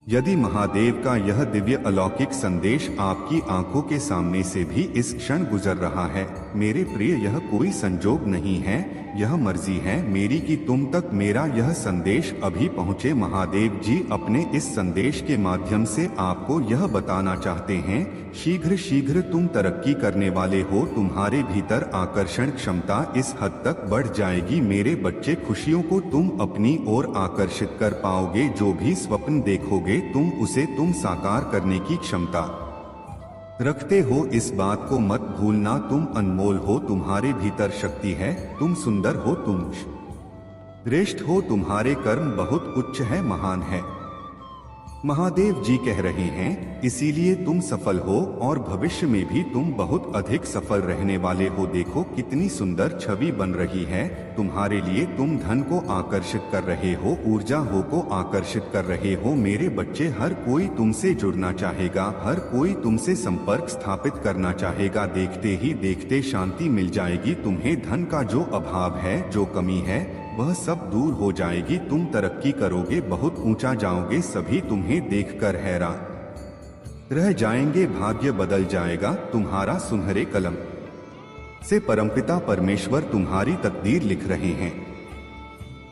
यदि महादेव का यह दिव्य अलौकिक संदेश आपकी आंखों के सामने से भी इस क्षण गुजर रहा है, मेरे प्रिय, यह कोई संजोग नहीं है, यह मर्जी है मेरी कि तुम तक मेरा यह संदेश अभी पहुँचे। महादेव जी अपने इस संदेश के माध्यम से आपको यह बताना चाहते हैं, शीघ्र शीघ्र तुम तरक्की करने वाले हो, तुम्हारे भीतर आकर्षण क्षमता इस हद तक बढ़ जाएगी मेरे बच्चे, खुशियों को तुम अपनी ओर आकर्षित कर पाओगे, जो भी स्वप्न देखोगे तुम साकार करने की क्षमता रखते हो, इस बात को मत भूलना, तुम अनमोल हो, तुम्हारे भीतर शक्ति है, तुम सुंदर हो, तुम श्रेष्ठ हो, तुम्हारे कर्म बहुत उच्च है, महान है। महादेव जी कह रहे हैं, इसीलिए तुम सफल हो और भविष्य में भी तुम बहुत अधिक सफल रहने वाले हो। देखो कितनी सुंदर छवि बन रही है तुम्हारे लिए, तुम धन को आकर्षित कर रहे हो, ऊर्जा हो को आकर्षित कर रहे हो मेरे बच्चे, हर कोई तुमसे जुड़ना चाहेगा, हर कोई तुमसे संपर्क स्थापित करना चाहेगा, देखते ही देखते शांति मिल जाएगी तुम्हें, धन का जो अभाव है, जो कमी है, वह सब दूर हो जाएगी, तुम तरक्की करोगे, बहुत ऊंचा जाओगे, सभी तुम्हें देखकर हैरान रह जाएंगे, भाग्य बदल जाएगा तुम्हारा, सुनहरे कलम से परमपिता परमेश्वर तुम्हारी तकदीर लिख रहे हैं।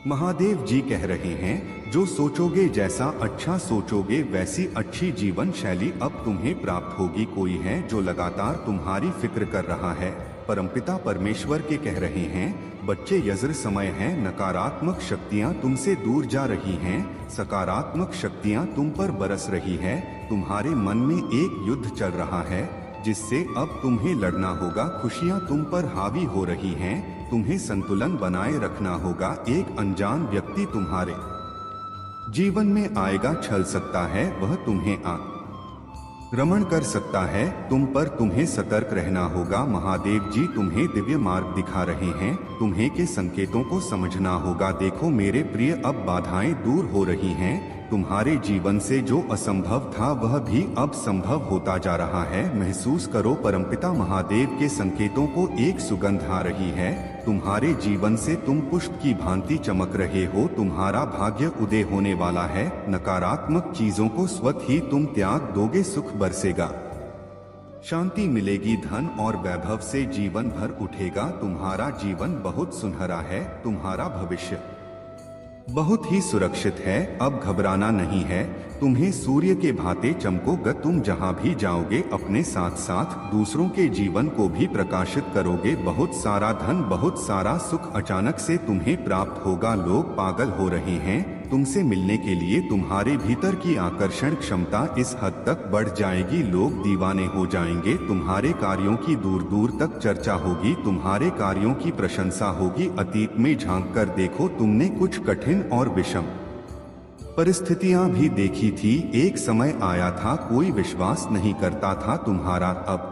महादेव जी कह रहे हैं, जो सोचोगे, जैसा अच्छा सोचोगे वैसी अच्छी जीवन शैली अब तुम्हें प्राप्त होगी। कोई है जो लगातार तुम्हारी फिक्र कर रहा है, परमपिता परमेश्वर के कह रहे हैं, बच्चे यज्र समय है, नकारात्मक शक्तियां तुमसे दूर जा रही हैं, सकारात्मक शक्तियां तुम पर बरस रही है, तुम्हारे मन में एक युद्ध चल रहा है जिससे अब तुम्हें लड़ना होगा, खुशियां तुम पर हावी हो रही हैं, तुम्हें संतुलन बनाए रखना होगा, एक अनजान व्यक्ति तुम्हारे जीवन में आएगा, छल सकता है, वह तुम्हें रमण कर सकता है, तुम पर तुम्हें सतर्क रहना होगा, महादेव जी तुम्हें दिव्य मार्ग दिखा रहे हैं, तुम्हें के संकेतों को समझना होगा। देखो मेरे प्रिय, अब बाधाएं दूर हो रही हैं, तुम्हारे जीवन से जो असंभव था वह भी अब संभव होता जा रहा है, महसूस करो, परमपिता महादेव के संकेतों को एक सुगंध आ रही है, तुम्हारे जीवन से तुम पुष्प की भांति चमक रहे हो, तुम्हारा भाग्य उदय होने वाला है, नकारात्मक चीजों को स्वतः ही तुम त्याग दोगे, सुख बरसेगा, शांति मिलेगी, धन और वैभव से जीवन भर उठेगा, तुम्हारा जीवन बहुत सुनहरा है, तुम्हारा भविष्य बहुत ही सुरक्षित है, अब घबराना नहीं है, तुम्हें सूर्य के भांति चमकोगे, तुम जहां भी जाओगे अपने साथ साथ दूसरों के जीवन को भी प्रकाशित करोगे, बहुत सारा धन, बहुत सारा सुख अचानक से तुम्हें प्राप्त होगा, लोग पागल हो रहे हैं तुमसे मिलने के लिए, तुम्हारे भीतर की आकर्षण क्षमता इस हद तक बढ़ जाएगी, लोग दीवाने हो जाएंगे, तुम्हारे कार्यों की दूर दूर तक चर्चा होगी, तुम्हारे कार्यों की प्रशंसा होगी, अतीत में झांक कर देखो, तुमने कुछ कठिन और विषम परिस्थितियां भी देखी थी, एक समय आया था कोई विश्वास नहीं करता था तुम्हारा, अब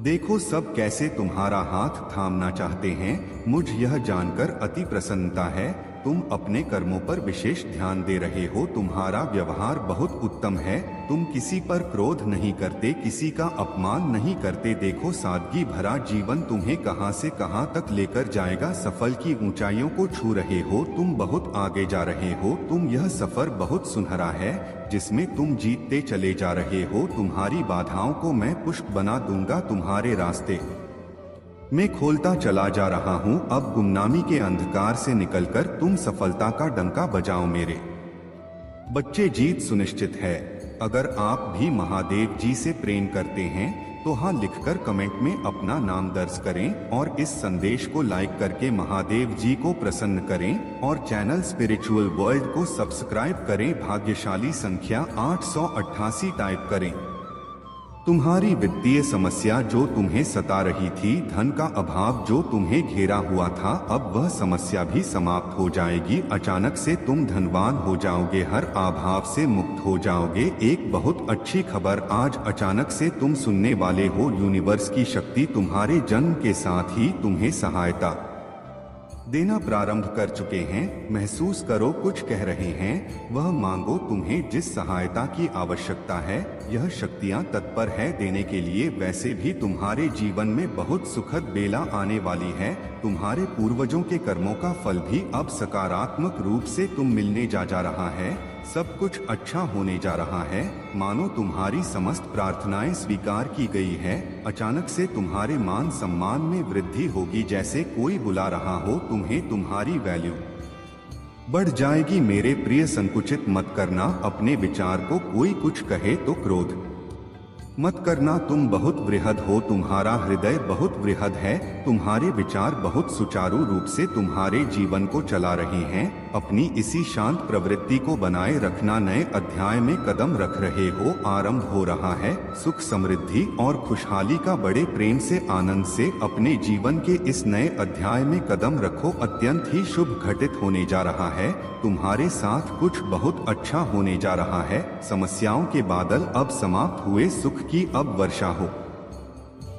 देखो सब कैसे तुम्हारा हाथ थामना चाहते हैं, मुझ यह जानकर अति प्रसन्नता है, तुम अपने कर्मों पर विशेष ध्यान दे रहे हो, तुम्हारा व्यवहार बहुत उत्तम है, तुम किसी पर क्रोध नहीं करते, किसी का अपमान नहीं करते, देखो सादगी भरा जीवन तुम्हें कहां से कहां तक लेकर जाएगा, सफल की ऊंचाइयों को छू रहे हो, तुम बहुत आगे जा रहे हो, तुम यह सफर बहुत सुनहरा है जिसमें तुम जीतते चले जा रहे हो, तुम्हारी बाधाओं को मैं पुष्प बना दूंगा, तुम्हारे रास्ते मैं खोलता चला जा रहा हूं, अब गुमनामी के अंधकार से निकलकर तुम सफलता का डंका बजाओ मेरे बच्चे, जीत सुनिश्चित है। अगर आप भी महादेव जी से प्रेम करते हैं तो हाँ लिखकर कमेंट में अपना नाम दर्ज करें और इस संदेश को लाइक करके महादेव जी को प्रसन्न करें और चैनल स्पिरिचुअल वर्ल्ड को सब्सक्राइब करें, भाग्यशाली संख्या 888 टाइप करें। तुम्हारी वित्तीय समस्या जो तुम्हें सता रही थी, धन का अभाव जो तुम्हें घेरा हुआ था, अब वह समस्या भी समाप्त हो जाएगी, अचानक से तुम धनवान हो जाओगे, हर अभाव से मुक्त हो जाओगे। एक बहुत अच्छी खबर आज अचानक से तुम सुनने वाले हो, यूनिवर्स की शक्ति तुम्हारे जन्म के साथ ही तुम्हें सहायता देना प्रारंभ कर चुके हैं, महसूस करो कुछ कह रहे हैं, वह मांगो, तुम्हें जिस सहायता की आवश्यकता है यह शक्तियां तत्पर है देने के लिए, वैसे भी तुम्हारे जीवन में बहुत सुखद बेला आने वाली है, तुम्हारे पूर्वजों के कर्मों का फल भी अब सकारात्मक रूप से तुम मिलने जा रहा है, सब कुछ अच्छा होने जा रहा है। मानो तुम्हारी समस्त प्रार्थनाएं स्वीकार की गई है। अचानक से तुम्हारे मान सम्मान में वृद्धि होगी, जैसे कोई बुला रहा हो तुम्हें। तुम्हारी वैल्यू बढ़ जाएगी। मेरे प्रिय, संकुचित मत करना अपने विचार को। कोई कुछ कहे तो क्रोध मत करना। तुम बहुत वृहद हो, तुम्हारा हृदय बहुत वृहद है। तुम्हारे विचार बहुत सुचारू रूप से तुम्हारे जीवन को चला रहे हैं। अपनी इसी शांत प्रवृत्ति को बनाए रखना। नए अध्याय में कदम रख रहे हो, आरंभ हो रहा है। सुख, समृद्धि और खुशहाली का बड़े प्रेम से, आनंद से अपने जीवन के इस नए अध्याय में कदम रखो। अत्यंत ही शुभ घटित होने जा रहा है। तुम्हारे साथ कुछ बहुत अच्छा होने जा रहा है। समस्याओं के बादल अब समाप्त हुए, सुख की अब वर्षा हो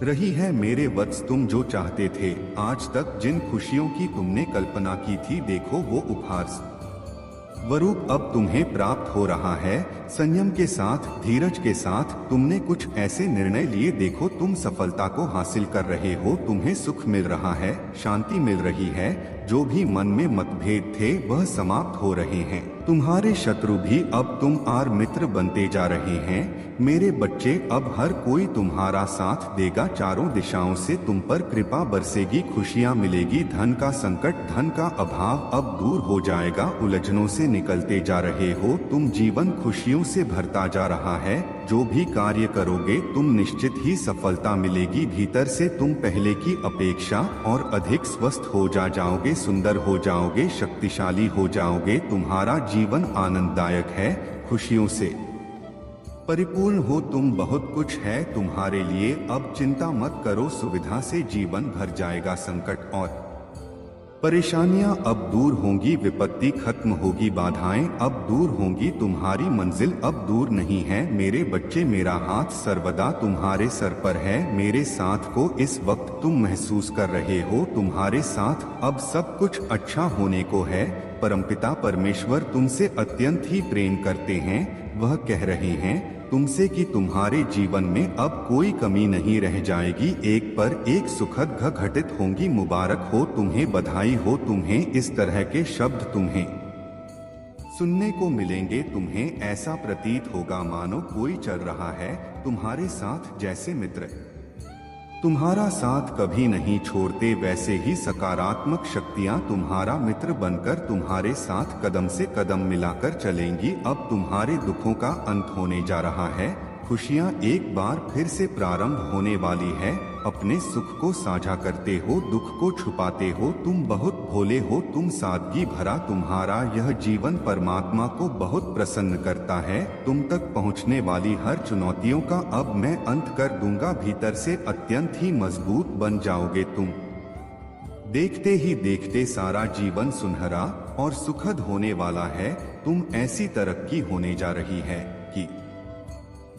रही है। मेरे वत्स, तुम जो चाहते थे, आज तक जिन खुशियों की तुमने कल्पना की थी, देखो वो उपहार स्वरूप अब तुम्हें प्राप्त हो रहा है। संयम के साथ, धीरज के साथ तुमने कुछ ऐसे निर्णय लिए, देखो तुम सफलता को हासिल कर रहे हो। तुम्हें सुख मिल रहा है, शांति मिल रही है। जो भी मन में मतभेद थे वह समाप्त हो रहे हैं। तुम्हारे शत्रु भी अब तुम आर मित्र बनते जा रहे हैं। मेरे बच्चे, अब हर कोई तुम्हारा साथ देगा। चारों दिशाओं से तुम पर कृपा बरसेगी, खुशियां मिलेगी। धन का संकट, धन का अभाव अब दूर हो जाएगा। उलझनों से निकलते जा रहे हो तुम। जीवन खुशियों से भरता जा रहा है। जो भी कार्य करोगे तुम निश्चित ही सफलता मिलेगी। भीतर से तुम पहले की अपेक्षा और अधिक स्वस्थ हो जाओगे, सुंदर हो जाओगे, शक्तिशाली हो जाओगे। तुम्हारा जीवन आनंददायक है, खुशियों से परिपूर्ण हो तुम। बहुत कुछ है तुम्हारे लिए, अब चिंता मत करो। सुविधा से जीवन भर जाएगा। संकट और परेशानियां अब दूर होंगी, विपत्ति खत्म होगी, बाधाएं अब दूर होंगी। तुम्हारी मंजिल अब दूर नहीं है। मेरे बच्चे, मेरा हाथ सर्वदा तुम्हारे सर पर है। मेरे साथ को इस वक्त तुम महसूस कर रहे हो। तुम्हारे साथ अब सब कुछ अच्छा होने को है। परमपिता परमेश्वर तुमसे अत्यंत ही प्रेम करते हैं। वह कह रहे हैं तुमसे कि तुम्हारे जीवन में अब कोई कमी नहीं रह जाएगी। एक पर एक सुखद घटित होंगी। मुबारक हो तुम्हें, बधाई हो तुम्हें। इस तरह के शब्द तुम्हें सुनने को मिलेंगे। तुम्हें ऐसा प्रतीत होगा मानो कोई चल रहा है तुम्हारे साथ, जैसे मित्र तुम्हारा साथ कभी नहीं छोड़ते। वैसे ही सकारात्मक शक्तियां तुम्हारा मित्र बनकर तुम्हारे साथ कदम से कदम मिलाकर चलेंगी। अब तुम्हारे दुखों का अंत होने जा रहा है। खुशियां एक बार फिर से प्रारंभ होने वाली है। अपने सुख को साझा करते हो, दुख को छुपाते हो। तुम बहुत भोले हो, तुम सादगी भरा। तुम्हारा यह जीवन परमात्मा को बहुत प्रसन्न करता है। तुम तक पहुंचने वाली हर चुनौतियों का अब मैं अंत कर दूंगा। भीतर से अत्यंत ही मजबूत बन जाओगे तुम। देखते ही देखते सारा जीवन सुनहरा और सुखद होने वाला है। तुम ऐसी तरक्की होने जा रही है कि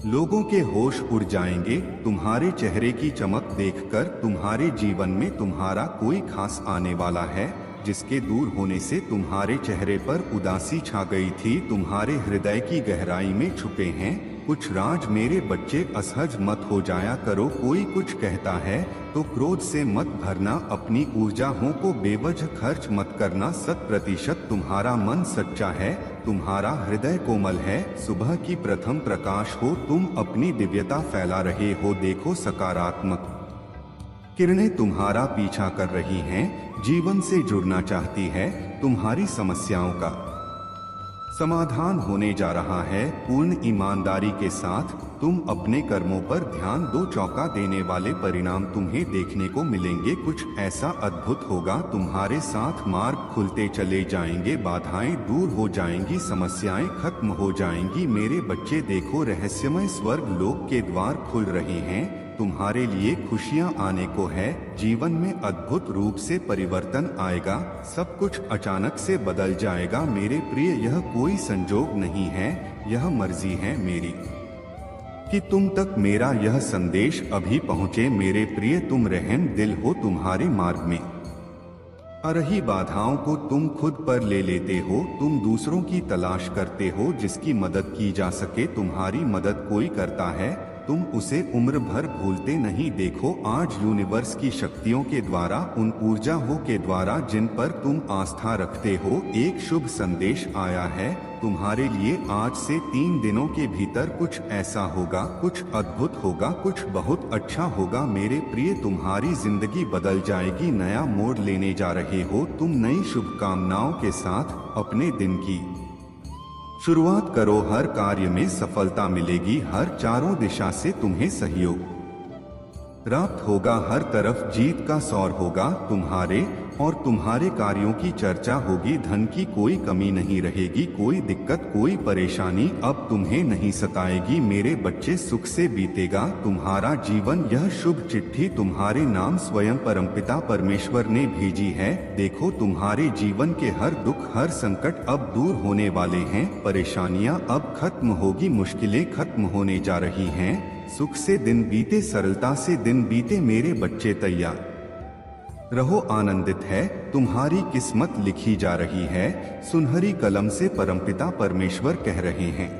लोगों के होश उड़ जाएंगे। तुम्हारे चेहरे की चमक देखकर तुम्हारे जीवन में तुम्हारा कोई खास आने वाला है, जिसके दूर होने से तुम्हारे चेहरे पर उदासी छा गई थी। तुम्हारे हृदय की गहराई में छुपे हैं कुछ राज। मेरे बच्चे, असहज मत हो जाया करो। कोई कुछ कहता है तो क्रोध से मत भरना। अपनी ऊर्जाओं को बेवजह खर्च मत करना। 100% तुम्हारा मन सच्चा है, तुम्हारा हृदय कोमल है। सुबह की प्रथम प्रकाश हो, तुम अपनी दिव्यता फैला रहे हो। देखो सकारात्मक किरणें तुम्हारा पीछा कर रही हैं, जीवन से जुड़ना चाहती है। तुम्हारी समस्याओं का समाधान होने जा रहा है। पूर्ण ईमानदारी के साथ तुम अपने कर्मों पर ध्यान दो। चौंका देने वाले परिणाम तुम्हें देखने को मिलेंगे। कुछ ऐसा अद्भुत होगा तुम्हारे साथ। मार्ग खुलते चले जाएंगे, बाधाएं दूर हो जाएंगी, समस्याएं खत्म हो जाएंगी। मेरे बच्चे देखो, रहस्यमय स्वर्ग लोक के द्वार खुल रहे हैं। तुम्हारे लिए खुशियां आने को है। जीवन में अद्भुत रूप से परिवर्तन आएगा। सब कुछ अचानक से बदल जाएगा। मेरे प्रिय, यह कोई संजोग नहीं है, यह मर्जी है मेरी कि तुम तक मेरा यह संदेश अभी पहुँचे। मेरे प्रिय, तुम रहम दिल हो। तुम्हारे मार्ग में आ रही बाधाओं को तुम खुद पर ले लेते हो। तुम दूसरों की तलाश करते हो जिसकी मदद की जा सके। तुम्हारी मदद कोई करता है तुम उसे उम्र भर भूलते नहीं। देखो आज यूनिवर्स की शक्तियों के द्वारा, उन ऊर्जाओं के द्वारा जिन पर तुम आस्था रखते हो, एक शुभ संदेश आया है तुम्हारे लिए। आज से 3 दिनों के भीतर कुछ ऐसा होगा, कुछ अद्भुत होगा, कुछ बहुत अच्छा होगा मेरे प्रिय। तुम्हारी जिंदगी बदल जाएगी, नया मोड़ लेने जा रहे हो तुम। नई शुभकामनाओं के साथ अपने दिन की शुरुआत करो। हर कार्य में सफलता मिलेगी, हर चारों दिशा से तुम्हें सहयोग प्राप्त होगा, हर तरफ जीत का सौर होगा तुम्हारे, और तुम्हारे कार्यों की चर्चा होगी। धन की कोई कमी नहीं रहेगी, कोई दिक्कत कोई परेशानी अब तुम्हें नहीं सताएगी मेरे बच्चे। सुख से बीतेगा तुम्हारा जीवन। यह शुभ चिट्ठी तुम्हारे नाम स्वयं परमपिता परमेश्वर ने भेजी है। देखो तुम्हारे जीवन के हर दुख हर संकट अब दूर होने वाले हैं। परेशानियां अब खत्म होगी, मुश्किलें खत्म होने जा रही हैं। सुख से दिन बीते, सरलता से दिन बीते मेरे बच्चे। तैयार रहो, आनंदित है, तुम्हारी किस्मत लिखी जा रही है। सुनहरी कलम से परमपिता परमेश्वर कह रहे हैं,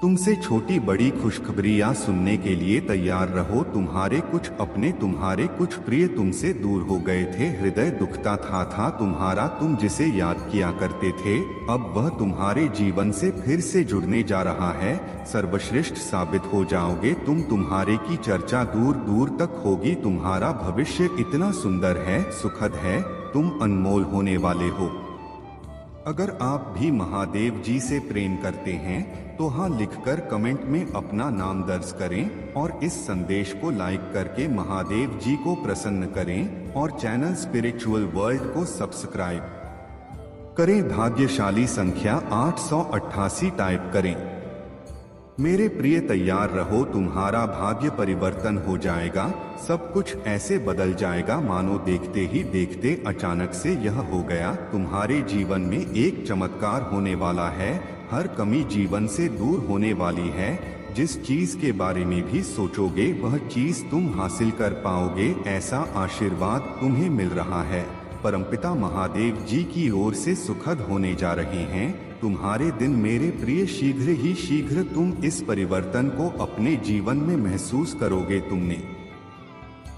तुमसे छोटी बड़ी खुशखबरियां सुनने के लिए तैयार रहो। तुम्हारे कुछ अपने, तुम्हारे कुछ प्रिय तुमसे दूर हो गए थे। हृदय दुखता था तुम्हारा, तुम जिसे याद किया करते थे, अब वह तुम्हारे जीवन से फिर से जुड़ने जा रहा है। सर्वश्रेष्ठ साबित हो जाओगे तुम, तुम्हारे की चर्चा दूर दूर तक होगी। तुम्हारा भविष्य इतना सुंदर है, सुखद है, तुम अनमोल होने वाले हो। अगर आप भी महादेव जी से प्रेम करते हैं तो हाँ लिखकर कमेंट में अपना नाम दर्ज करें और इस संदेश को लाइक करके महादेव जी को प्रसन्न करें और चैनल स्पिरिचुअल वर्ल्ड को सब्सक्राइब करें। भाग्यशाली संख्या 888 टाइप करें। मेरे प्रिय तैयार रहो, तुम्हारा भाग्य परिवर्तन हो जाएगा। सब कुछ ऐसे बदल जाएगा मानो देखते ही देखते अचानक से यह हो गया। तुम्हारे जीवन में एक चमत्कार होने वाला है। हर कमी जीवन से दूर होने वाली है। जिस चीज के बारे में भी सोचोगे वह चीज तुम हासिल कर पाओगे, ऐसा आशीर्वाद तुम्हें मिल रहा है। परमपिता महादेव जी की ओर से सुखद होने जा रहे हैं तुम्हारे दिन मेरे प्रिय। शीघ्र ही शीघ्र तुम इस परिवर्तन को अपने जीवन में महसूस करोगे। तुमने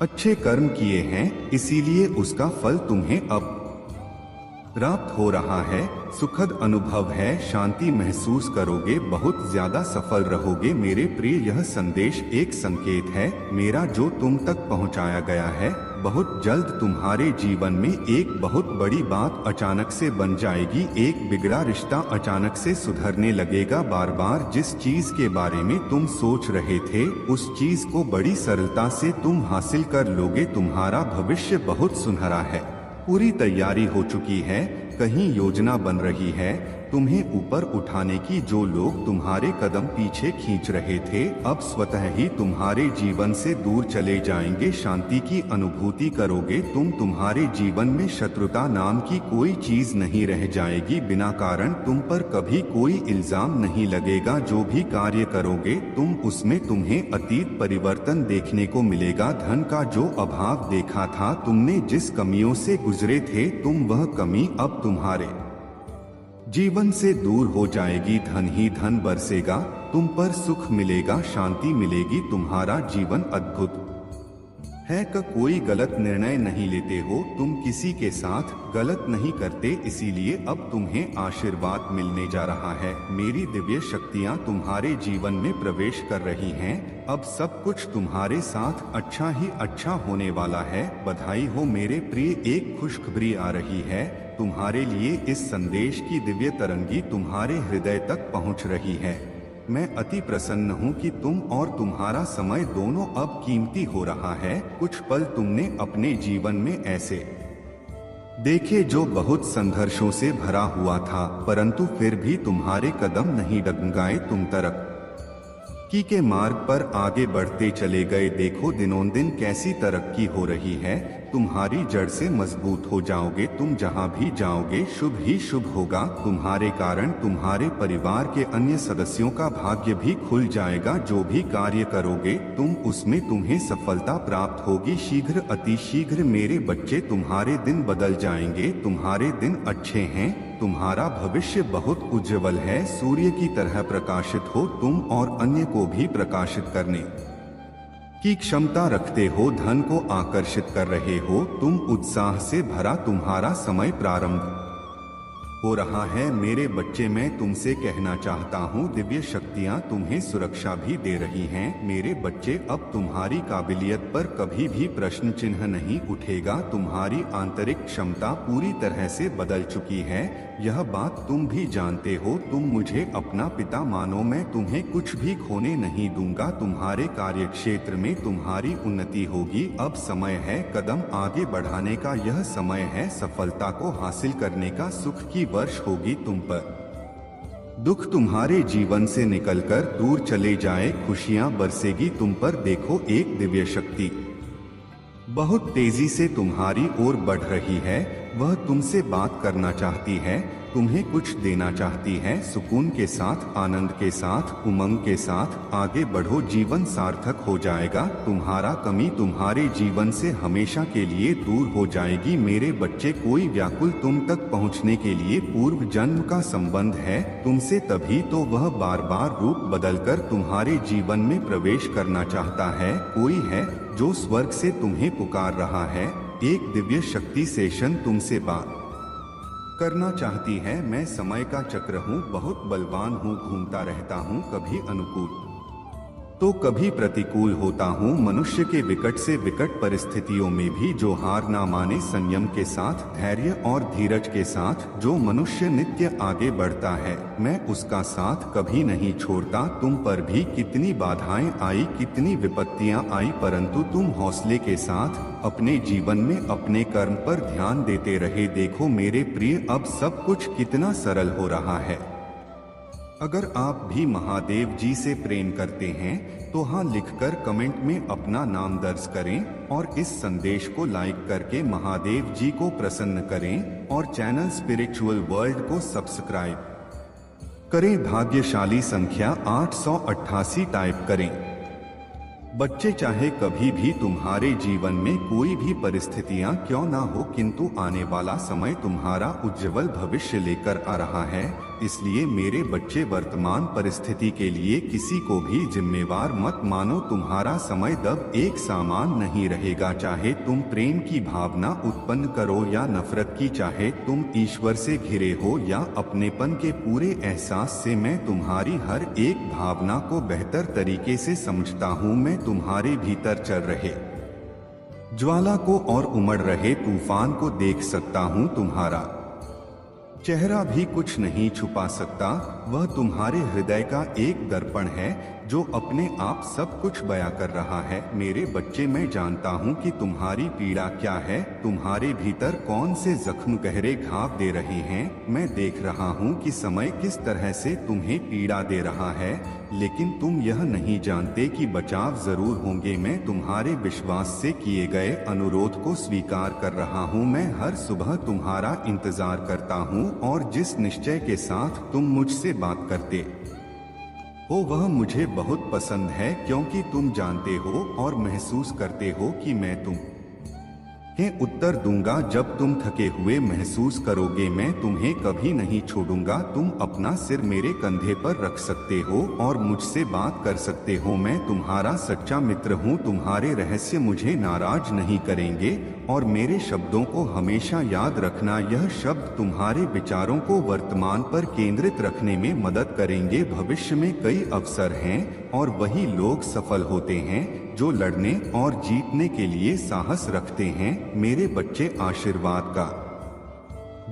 अच्छे कर्म किए हैं, इसीलिए उसका फल तुम्हें अब प्राप्त हो रहा है। सुखद अनुभव है, शांति महसूस करोगे, बहुत ज्यादा सफल रहोगे मेरे प्रिय। यह संदेश एक संकेत है मेरा जो तुम तक पहुंचाया गया है। बहुत जल्द तुम्हारे जीवन में एक बहुत बड़ी बात अचानक से बन जाएगी। एक बिगड़ा रिश्ता अचानक से सुधरने लगेगा। बार बार जिस चीज के बारे में तुम सोच रहे थे उस चीज को बड़ी सरलता से तुम हासिल कर लोगे। तुम्हारा भविष्य बहुत सुनहरा है, पूरी तैयारी हो चुकी है। कहीं योजना बन रही है तुम्हें ऊपर उठाने की। जो लोग तुम्हारे कदम पीछे खींच रहे थे अब स्वतः ही तुम्हारे जीवन से दूर चले जाएंगे। शांति की अनुभूति करोगे तुम। तुम्हारे जीवन में शत्रुता नाम की कोई चीज नहीं रह जाएगी। बिना कारण तुम पर कभी कोई इल्जाम नहीं लगेगा। जो भी कार्य करोगे तुम उसमें तुम्हें अतीत परिवर्तन देखने को मिलेगा। धन का जो अभाव देखा था तुमने, जिस कमियों से गुजरे थे तुम, वह कमी अब तुम्हारे जीवन से दूर हो जाएगी। धन ही धन बरसेगा तुम पर, सुख मिलेगा, शांति मिलेगी। तुम्हारा जीवन अद्भुत है। कोई गलत निर्णय नहीं लेते हो तुम, किसी के साथ गलत नहीं करते, इसीलिए अब तुम्हें आशीर्वाद मिलने जा रहा है। मेरी दिव्य शक्तियाँ तुम्हारे जीवन में प्रवेश कर रही हैं। अब सब कुछ तुम्हारे साथ अच्छा ही अच्छा होने वाला है। बधाई हो मेरे प्रिय, एक खुशखबरी आ रही है तुम्हारे लिए। इस संदेश की दिव्य तरंगी तुम्हारे हृदय तक पहुंच रही है। मैं अति प्रसन्न हूं कि तुम और तुम्हारा समय दोनों अब कीमती हो रहा है। कुछ पल तुमने अपने जीवन में ऐसे देखे जो बहुत संघर्षों से भरा हुआ था, परंतु फिर भी तुम्हारे कदम नहीं डगमगाए। तुम तरक्की के मार्ग पर आगे बढ़ते चले गए। देखो दिनों दिन कैसी तरक्की हो रही है। तुम्हारी जड़ से मजबूत हो जाओगे। तुम जहाँ भी जाओगे शुभ ही शुभ होगा। तुम्हारे कारण तुम्हारे परिवार के अन्य सदस्यों का भाग्य भी खुल जाएगा। जो भी कार्य करोगे तुम उसमें तुम्हें सफलता प्राप्त होगी। शीघ्र अति शीघ्र मेरे बच्चे तुम्हारे दिन बदल जाएंगे। तुम्हारे दिन अच्छे हैं। तुम्हारा भविष्य बहुत उज्जवल है। सूर्य की तरह प्रकाशित हो तुम और अन्य को भी प्रकाशित करने की क्षमता रखते हो। धन को आकर्षित कर रहे हो तुम। उत्साह से भरा तुम्हारा समय प्रारंभ हो रहा है। मेरे बच्चे मैं तुमसे कहना चाहता हूँ दिव्य शक्तियाँ तुम्हें सुरक्षा भी दे रही हैं। मेरे बच्चे अब तुम्हारी काबिलियत पर कभी भी प्रश्न चिन्ह नहीं उठेगा। तुम्हारी आंतरिक क्षमता पूरी तरह से बदल चुकी है। यह बात तुम भी जानते हो। तुम मुझे अपना पिता मानो। मैं तुम्हें कुछ भी खोने नहीं दूंगा। तुम्हारे कार्य क्षेत्र में तुम्हारी उन्नति होगी। अब समय है कदम आगे बढ़ाने का। यह समय है सफलता को हासिल करने का। सुख की वर्ष होगी तुम पर। दुख तुम्हारे जीवन से निकलकर दूर चले जाए। खुशियां बरसेगी तुम पर। देखो एक दिव्य शक्ति बहुत तेजी से तुम्हारी ओर बढ़ रही है। वह तुमसे बात करना चाहती है, तुम्हें कुछ देना चाहती है। सुकून के साथ, आनंद के साथ, उमंग के साथ आगे बढ़ो। जीवन सार्थक हो जाएगा। तुम्हारा कमी तुम्हारे जीवन से हमेशा के लिए दूर हो जाएगी। मेरे बच्चे कोई व्याकुल तुम तक पहुंचने के लिए पूर्व जन्म का संबंध है तुमसे, तभी तो वह बार बार रूप बदलकर तुम्हारे जीवन में प्रवेश करना चाहता है। कोई है जो स्वर्ग से तुम्हें पुकार रहा है। एक दिव्य शक्ति सेशन तुमसे बात करना चाहती है। मैं समय का चक्र हूँ, बहुत बलवान हूँ, घूमता रहता हूँ, कभी अनुकूल तो कभी प्रतिकूल होता हूँ। मनुष्य के विकट से विकट परिस्थितियों में भी जो हार ना माने, संयम के साथ, धैर्य और धीरज के साथ जो मनुष्य नित्य आगे बढ़ता है, मैं उसका साथ कभी नहीं छोड़ता। तुम पर भी कितनी बाधाएं आई, कितनी विपत्तियां आई, परंतु तुम हौसले के साथ अपने जीवन में अपने कर्म पर ध्यान देते रहे। देखो मेरे प्रिय, अब सब कुछ कितना सरल हो रहा है। अगर आप भी महादेव जी से प्रेम करते हैं तो हाँ लिखकर कमेंट में अपना नाम दर्ज करें और इस संदेश को लाइक करके महादेव जी को प्रसन्न करें और चैनल स्पिरिचुअल वर्ल्ड को सब्सक्राइब करें। भाग्यशाली संख्या 888 टाइप करें। बच्चे, चाहे कभी भी तुम्हारे जीवन में कोई भी परिस्थितियां क्यों ना हो, किंतु आने वाला समय तुम्हारा उज्जवल भविष्य लेकर आ रहा है। इसलिए मेरे बच्चे, वर्तमान परिस्थिति के लिए किसी को भी जिम्मेवार मत मानो। तुम्हारा समय दब एक सामान नहीं रहेगा। चाहे तुम प्रेम की भावना उत्पन्न करो या नफरत की, चाहे तुम ईश्वर से घिरे हो या अपनेपन के पूरे एहसास से, मैं तुम्हारी हर एक भावना को बेहतर तरीके से समझता हूँ। मैं तुम्हारे भीतर चल रहे ज्वाला को और उमड़ रहे तूफान को देख सकता हूँ। तुम्हारा चेहरा भी कुछ नहीं छुपा सकता। वह तुम्हारे हृदय का एक दर्पण है जो अपने आप सब कुछ बयां कर रहा है। मेरे बच्चे, मैं जानता हूँ कि तुम्हारी पीड़ा क्या है, तुम्हारे भीतर कौन से जख्म गहरे घाव दे रहे हैं। मैं देख रहा हूँ कि समय किस तरह से तुम्हें पीड़ा दे रहा है, लेकिन तुम यह नहीं जानते कि बचाव जरूर होंगे। मैं तुम्हारे विश्वास से किए गए अनुरोध को स्वीकार कर रहा हूँ। मैं हर सुबह तुम्हारा इंतजार करता हूँ और जिस निश्चय के साथ तुम मुझसे बात करते हो वह मुझे बहुत पसंद है, क्योंकि तुम जानते हो और महसूस करते हो कि मैं तुम्हें उत्तर दूंगा। जब तुम थके हुए महसूस करोगे, मैं तुम्हें कभी नहीं छोड़ूंगा। तुम अपना सिर मेरे कंधे पर रख सकते हो और मुझसे बात कर सकते हो। मैं तुम्हारा सच्चा मित्र हूँ। तुम्हारे रहस्य मुझे नाराज नहीं करेंगे और मेरे शब्दों को हमेशा याद रखना। यह शब्द तुम्हारे विचारों को वर्तमान पर केंद्रित रखने में मदद करेंगे। भविष्य में कई अवसर हैं और वही लोग सफल होते हैं जो लड़ने और जीतने के लिए साहस रखते हैं। मेरे बच्चे, आशीर्वाद का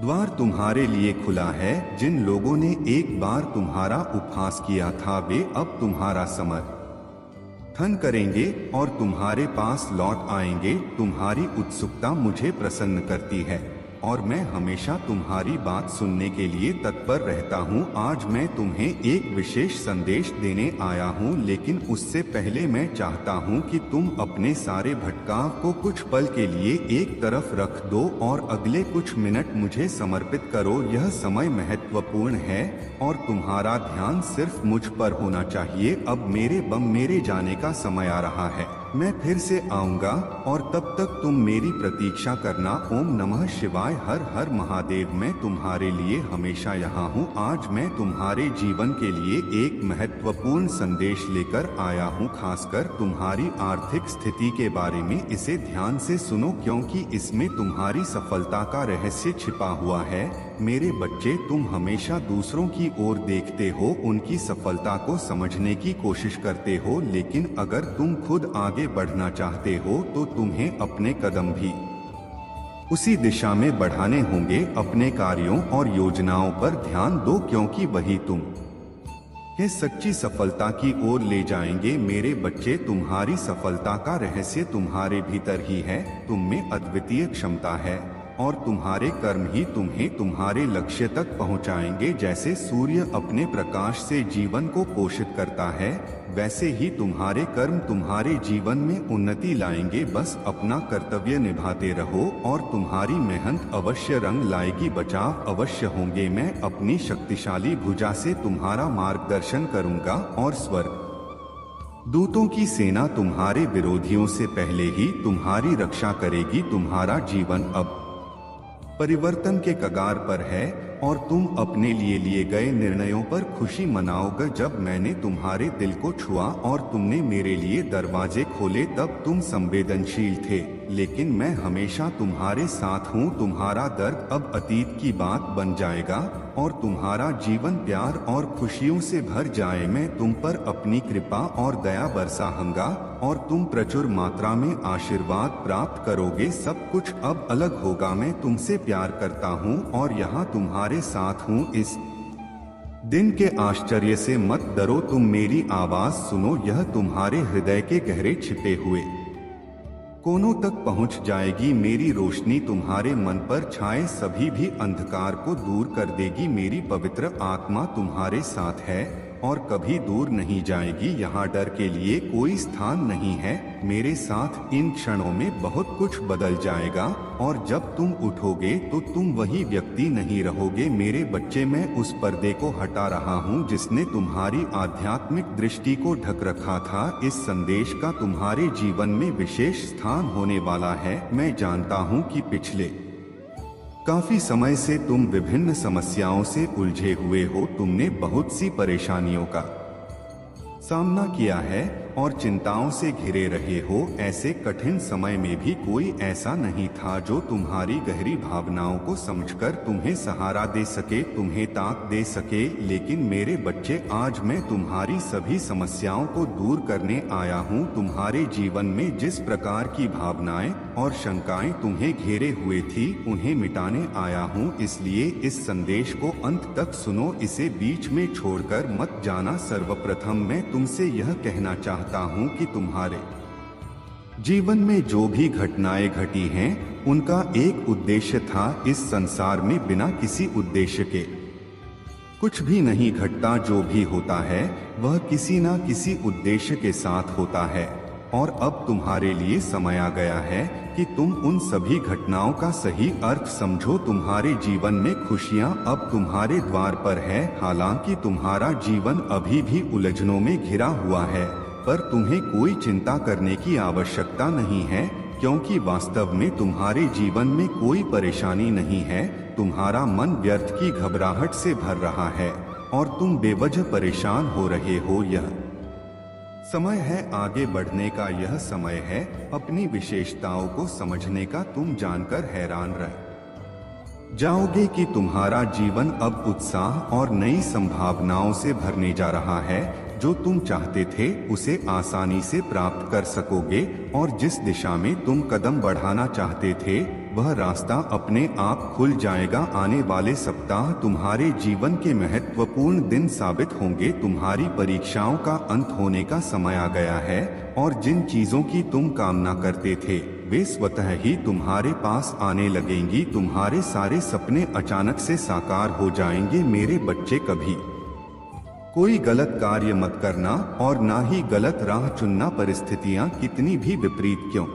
द्वार तुम्हारे लिए खुला है। जिन लोगों ने एक बार तुम्हारा उपहास किया था, वे अब तुम्हारा समर्थन करेंगे और तुम्हारे पास लौट आएंगे। तुम्हारी उत्सुकता मुझे प्रसन्न करती है और मैं हमेशा तुम्हारी बात सुनने के लिए तत्पर रहता हूँ। आज मैं तुम्हें एक विशेष संदेश देने आया हूँ, लेकिन उससे पहले मैं चाहता हूँ कि तुम अपने सारे भटकाव को कुछ पल के लिए एक तरफ रख दो और अगले कुछ मिनट मुझे समर्पित करो। यह समय महत्वपूर्ण है और तुम्हारा ध्यान सिर्फ मुझ पर होना चाहिए। अब मेरे जाने का समय आ रहा है। मैं फिर से आऊंगा और तब तक तुम मेरी प्रतीक्षा करना। ओम नमः शिवाय। हर हर महादेव। मैं तुम्हारे लिए हमेशा यहाँ हूँ। आज मैं तुम्हारे जीवन के लिए एक महत्वपूर्ण संदेश लेकर आया हूँ, खासकर तुम्हारी आर्थिक स्थिति के बारे में। इसे ध्यान से सुनो क्योंकि इसमें तुम्हारी सफलता का रहस्य छिपा हुआ है। मेरे बच्चे, तुम हमेशा दूसरों की ओर देखते हो, उनकी सफलता को समझने की कोशिश करते हो, लेकिन अगर तुम खुद आगे बढ़ना चाहते हो तो तुम्हें अपने कदम भी उसी दिशा में बढ़ाने होंगे। अपने कार्यों और योजनाओं पर ध्यान दो क्योंकि वही तुम ये सच्ची सफलता की ओर ले जाएंगे। मेरे बच्चे, तुम्हारी सफलता का रहस्य तुम्हारे भीतर ही है। तुम में अद्वितीय क्षमता है और तुम्हारे कर्म ही तुम्हें तुम्हारे लक्ष्य तक पहुंचाएंगे। जैसे सूर्य अपने प्रकाश से जीवन को पोषित करता है, वैसे ही तुम्हारे कर्म तुम्हारे जीवन में उन्नति लाएंगे। बस अपना कर्तव्य निभाते रहो और तुम्हारी मेहनत अवश्य रंग लाएगी। बचाव अवश्य होंगे। मैं अपनी शक्तिशाली भुजा से तुम्हारा मार्गदर्शन करूंगा और स्वर्ग दूतों की सेना तुम्हारे विरोधियों से पहले ही तुम्हारी रक्षा करेगी। तुम्हारा जीवन अब परिवर्तन के कगार पर है और तुम अपने लिए गए निर्णयों पर खुशी मनाओगे। जब मैंने तुम्हारे दिल को छुआ और तुमने मेरे लिए दरवाजे खोले तब तुम संवेदनशील थे, लेकिन मैं हमेशा तुम्हारे साथ हूँ। तुम्हारा दर्द अब अतीत की बात बन जाएगा और तुम्हारा जीवन प्यार और खुशियों से भर जाए। मैं तुम पर अपनी कृपा और दया बरसाऊंगा और तुम प्रचुर मात्रा में आशीर्वाद प्राप्त करोगे। सब कुछ अब अलग होगा। मैं तुमसे प्यार करता हूँ और यहाँ तुम्हारे साथ हूँ। इस दिन के आश्चर्य से मत डरो। तुम मेरी आवाज सुनो, यह तुम्हारे हृदय के गहरे छिपे हुए कोनों तक पहुंच जाएगी। मेरी रोशनी तुम्हारे मन पर छाए सभी भी अंधकार को दूर कर देगी। मेरी पवित्र आत्मा तुम्हारे साथ है और कभी दूर नहीं जाएगी। यहाँ डर के लिए कोई स्थान नहीं है। मेरे साथ इन क्षणों में बहुत कुछ बदल जाएगा और जब तुम उठोगे तो तुम वही व्यक्ति नहीं रहोगे। मेरे बच्चे, मैं उस पर्दे को हटा रहा हूँ जिसने तुम्हारी आध्यात्मिक दृष्टि को ढक रखा था। इस संदेश का तुम्हारे जीवन में विशेष स्थान होने वाला है। मैं जानता हूँ कि पिछले काफी समय से तुम विभिन्न समस्याओं से उलझे हुए हो। तुमने बहुत सी परेशानियों का सामना किया है और चिंताओं से घिरे रहे हो। ऐसे कठिन समय में भी कोई ऐसा नहीं था जो तुम्हारी गहरी भावनाओं को समझकर तुम्हें सहारा दे सके, तुम्हें ताक दे सके। लेकिन मेरे बच्चे, आज मैं तुम्हारी सभी समस्याओं को दूर करने आया हूँ। तुम्हारे जीवन में जिस प्रकार की भावनाएं और शंकाएं तुम्हें घेरे हुए थी, उन्हें मिटाने आया हूँ। इसलिए इस संदेश को अंत तक सुनो, इसे बीच में छोड़कर मत जाना। सर्वप्रथम मैं तुमसे यह कहना चाहता हूँ कि तुम्हारे जीवन में जो भी घटनाएं घटी हैं, उनका एक उद्देश्य था। इस संसार में बिना किसी उद्देश्य के कुछ भी नहीं घटता। जो भी होता है वह किसी न किसी उद्देश्य के साथ होता है और अब तुम्हारे लिए समय आ गया है कि तुम उन सभी घटनाओं का सही अर्थ समझो। तुम्हारे जीवन में खुशियां अब तुम्हारे द्वार पर है। हालांकि तुम्हारा जीवन अभी भी उलझनों में घिरा हुआ है, पर तुम्हें कोई चिंता करने की आवश्यकता नहीं है, क्योंकि वास्तव में तुम्हारे जीवन में कोई परेशानी नहीं है। तुम्हारा मन व्यर्थ की घबराहट से भर रहा है और तुम बेवजह परेशान हो रहे हो। यह समय है आगे बढ़ने का। यह समय है अपनी विशेषताओं को समझने का। तुम जानकर हैरान रह जाओगे कि तुम्हारा जीवन अब उत्साह और नई संभावनाओं से भरने जा रहा है। जो तुम चाहते थे उसे आसानी से प्राप्त कर सकोगे और जिस दिशा में तुम कदम बढ़ाना चाहते थे, वह रास्ता अपने आप खुल जाएगा। आने वाले सप्ताह तुम्हारे जीवन के महत्वपूर्ण दिन साबित होंगे। तुम्हारी परीक्षाओं का अंत होने का समय आ गया है और जिन चीजों की तुम कामना करते थे वे स्वतः ही तुम्हारे पास आने लगेंगी। तुम्हारे सारे सपने अचानक से साकार हो जाएंगे। मेरे बच्चे, कभी कोई गलत कार्य मत करना और ना ही गलत राह चुनना। परिस्थितियां कितनी भी विपरीत क्यों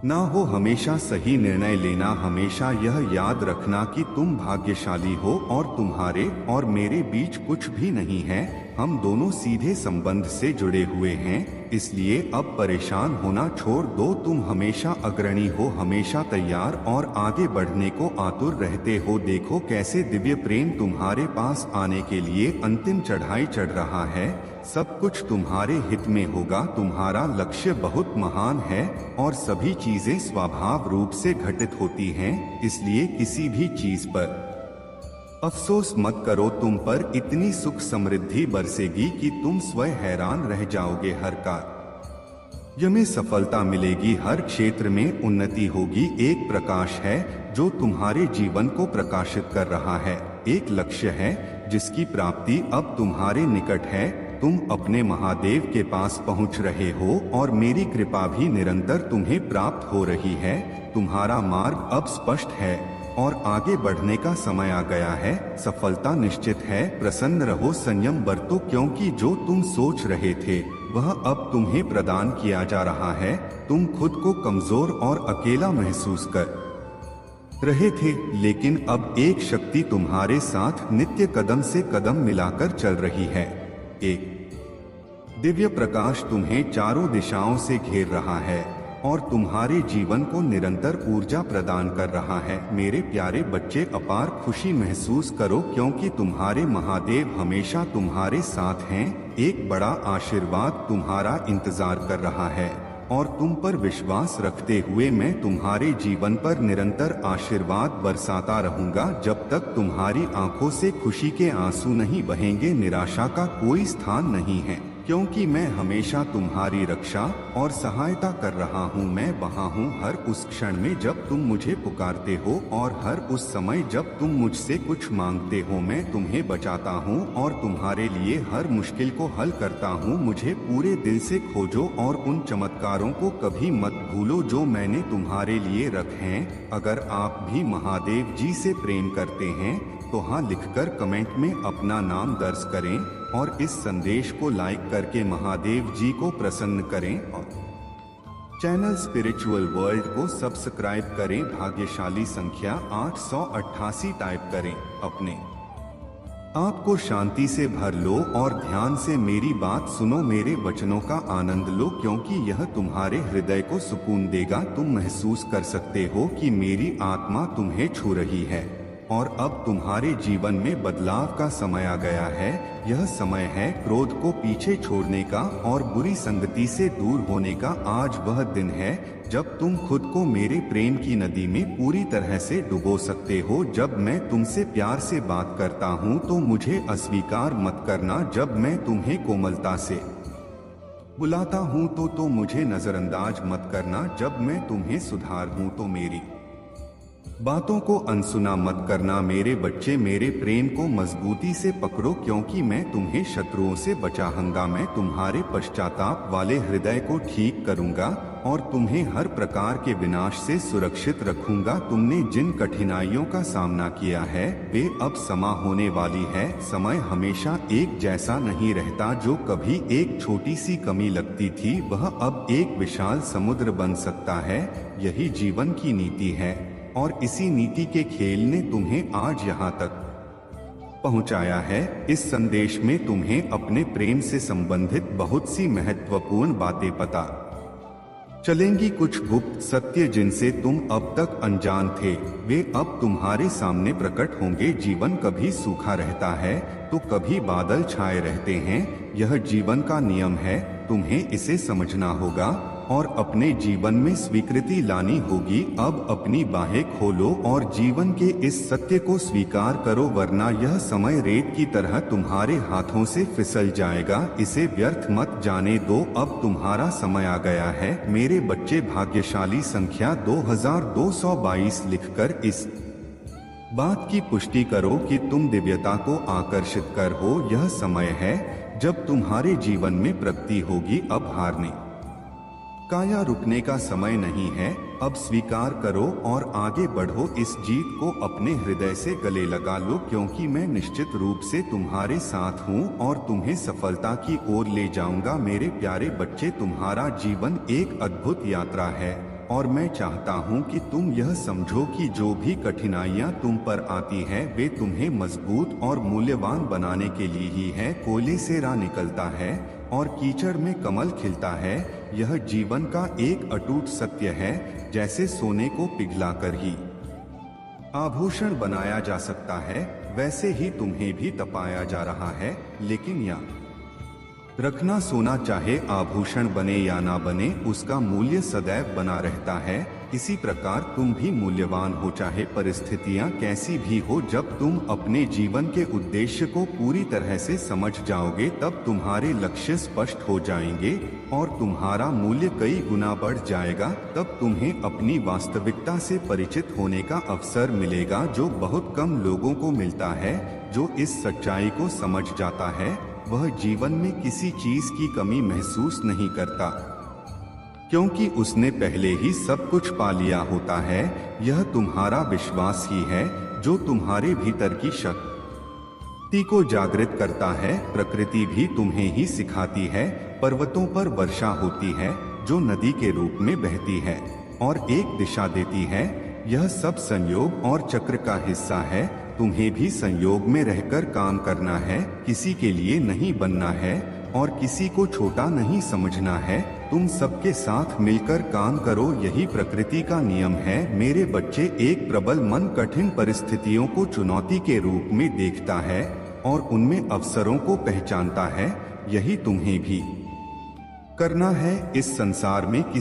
ना हो, हमेशा सही निर्णय लेना। हमेशा यह याद रखना कि तुम भाग्यशाली हो और तुम्हारे और मेरे बीच कुछ भी नहीं है। हम दोनों सीधे संबंध से जुड़े हुए हैं, इसलिए अब परेशान होना छोड़ दो। तुम हमेशा अग्रणी हो, हमेशा तैयार और आगे बढ़ने को आतुर रहते हो। देखो कैसे दिव्य प्रेम तुम्हारे पास आने के लिए अंतिम चढ़ाई चढ़ रहा है। सब कुछ तुम्हारे हित में होगा। तुम्हारा लक्ष्य बहुत महान है और सभी चीजें स्वभाव रूप से घटित होती हैं, इसलिए किसी भी चीज पर अफसोस मत करो। तुम पर इतनी सुख समृद्धि बरसेगी कि तुम स्वयं हैरान रह जाओगे। हर कार्य में सफलता मिलेगी, हर क्षेत्र में उन्नति होगी। एक प्रकाश है जो तुम्हारे जीवन को प्रकाशित कर रहा है। एक लक्ष्य है जिसकी प्राप्ति अब तुम्हारे निकट है। तुम अपने महादेव के पास पहुंच रहे हो और मेरी कृपा भी निरंतर तुम्हें प्राप्त हो रही है। तुम्हारा मार्ग अब स्पष्ट है और आगे बढ़ने का समय आ गया है। सफलता निश्चित है। प्रसन्न रहो, संयम बरतो, क्योंकि जो तुम सोच रहे थे वह अब तुम्हें प्रदान किया जा रहा है। तुम खुद को कमजोर और अकेला महसूस कर रहे थे, लेकिन अब एक शक्ति तुम्हारे साथ नित्य कदम से कदम मिलाकर चल रही है। एक दिव्य प्रकाश तुम्हें चारों दिशाओं से घेर रहा है और तुम्हारे जीवन को निरंतर ऊर्जा प्रदान कर रहा है। मेरे प्यारे बच्चे, अपार खुशी महसूस करो क्योंकि तुम्हारे महादेव हमेशा तुम्हारे साथ हैं। एक बड़ा आशीर्वाद तुम्हारा इंतजार कर रहा है और तुम पर विश्वास रखते हुए मैं तुम्हारे जीवन पर निरंतर आशीर्वाद बरसाता रहूंगा। जब तक तुम्हारी आंखों से खुशी के आंसू नहीं बहेंगे, निराशा का कोई स्थान नहीं है, क्योंकि मैं हमेशा तुम्हारी रक्षा और सहायता कर रहा हूँ। मैं वहाँ हूँ हर उस क्षण में जब तुम मुझे पुकारते हो और हर उस समय जब तुम मुझसे कुछ मांगते हो। मैं तुम्हें बचाता हूँ और तुम्हारे लिए हर मुश्किल को हल करता हूँ। मुझे पूरे दिल से खोजो और उन चमत्कारों को कभी मत भूलो जो मैंने तुम्हारे लिए रखे हैं। अगर आप भी महादेव जी से प्रेम करते हैं तो हाँ लिखकर कमेंट में अपना नाम दर्ज करें और इस संदेश को लाइक करके महादेव जी को प्रसन्न करें और चैनल स्पिरिचुअल वर्ल्ड को सब्सक्राइब करें। भाग्यशाली संख्या 888 टाइप करें। अपने आप को शांति से भर लो और ध्यान से मेरी बात सुनो। मेरे वचनों का आनंद लो क्योंकि यह तुम्हारे हृदय को सुकून देगा। तुम महसूस कर सकते हो कि मेरी आत्मा तुम्हें छू रही है और अब तुम्हारे जीवन में बदलाव का समय आ गया है। यह समय है क्रोध को पीछे छोड़ने का और बुरी संगति से दूर होने का। आज वह दिन है जब तुम खुद को मेरे प्रेम की नदी में पूरी तरह से डुबो सकते हो। जब मैं तुमसे प्यार से बात करता हूँ तो मुझे अस्वीकार मत करना। जब मैं तुम्हें कोमलता से बुलाता हूँ तो मुझे नजरअंदाज मत करना। जब मैं तुम्हें सुधार हूँ तो मेरी बातों को अनसुना मत करना। मेरे बच्चे, मेरे प्रेम को मजबूती से पकड़ो क्योंकि मैं तुम्हें शत्रुओं से बचाऊंगा। मैं तुम्हारे पश्चाताप वाले हृदय को ठीक करूंगा और तुम्हें हर प्रकार के विनाश से सुरक्षित रखूंगा। तुमने जिन कठिनाइयों का सामना किया है वे अब समा होने वाली है। समय हमेशा एक जैसा नहीं रहता। जो कभी एक छोटी सी कमी लगती थी वह अब एक विशाल समुद्र बन सकता है। यही जीवन की नीति है और इसी नीति के खेल ने तुम्हें आज यहाँ तक पहुँचाया है। इस संदेश में तुम्हें अपने प्रेम से संबंधित बहुत सी महत्वपूर्ण बातें पता चलेंगी। कुछ गुप्त सत्य जिनसे तुम अब तक अनजान थे वे अब तुम्हारे सामने प्रकट होंगे। जीवन कभी सूखा रहता है तो कभी बादल छाए रहते हैं। यह जीवन का नियम है। तुम्हें इसे समझना होगा और अपने जीवन में स्वीकृति लानी होगी। अब अपनी बाहें खोलो और जीवन के इस सत्य को स्वीकार करो, वरना यह समय रेत की तरह तुम्हारे हाथों से फिसल जाएगा। इसे व्यर्थ मत जाने दो। अब तुम्हारा समय आ गया है। मेरे बच्चे, भाग्यशाली संख्या 2222 लिखकर इस बात की पुष्टि करो कि तुम दिव्यता को आकर्षित कर हो। यह समय है जब तुम्हारे जीवन में प्रगति होगी। अब हारने काया रुकने का समय नहीं है, अब स्वीकार करो और आगे बढ़ो। इस जीत को अपने हृदय से गले लगा लो, क्योंकि मैं निश्चित रूप से तुम्हारे साथ हूँ और तुम्हें सफलता की ओर ले जाऊंगा। मेरे प्यारे बच्चे, तुम्हारा जीवन एक अद्भुत यात्रा है और मैं चाहता हूँ कि तुम यह समझो कि जो भी कठिनाइयाँ तुम पर आती हैं वे तुम्हें मजबूत और मूल्यवान बनाने के लिए ही है। कोयले से राह निकलता है और कीचड़ में कमल खिलता है, यह जीवन का एक अटूट सत्य है। जैसे सोने को पिघलाकर ही आभूषण बनाया जा सकता है, वैसे ही तुम्हें भी तपाया जा रहा है, लेकिन याद रखना, सोना चाहे आभूषण बने या ना बने, उसका मूल्य सदैव बना रहता है। इसी प्रकार तुम भी मूल्यवान हो, चाहे परिस्थितियां कैसी भी हो। जब तुम अपने जीवन के उद्देश्य को पूरी तरह से समझ जाओगे, तब तुम्हारे लक्ष्य स्पष्ट हो जाएंगे और तुम्हारा मूल्य कई गुना बढ़ जाएगा। तब तुम्हें अपनी वास्तविकता से परिचित होने का अवसर मिलेगा, जो बहुत कम लोगों को मिलता है। जो इस सच्चाई को समझ जाता है वह जीवन में किसी चीज की कमी महसूस नहीं करता, क्योंकि उसने पहले ही सब कुछ पा लिया होता है। यह तुम्हारा विश्वास ही है जो तुम्हारे भीतर की शक्ति को जागृत करता है। प्रकृति भी तुम्हें ही सिखाती है। पर्वतों पर वर्षा होती है जो नदी के रूप में बहती है और एक दिशा देती है। यह सब संयोग और चक्र का हिस्सा है। तुम्हें भी संयोग में रहकर काम करना है, किसी के लिए नहीं बनना है और किसी को छोटा नहीं समझना है। तुम सबके साथ मिलकर काम करो, यही प्रकृति का नियम है। मेरे बच्चे, एक प्रबल मन कठिन परिस्थितियों को चुनौती के रूप में देखता है और उनमें अवसरों को पहचानता है। यही तुम्हें भी करना है। इस संसार में किसी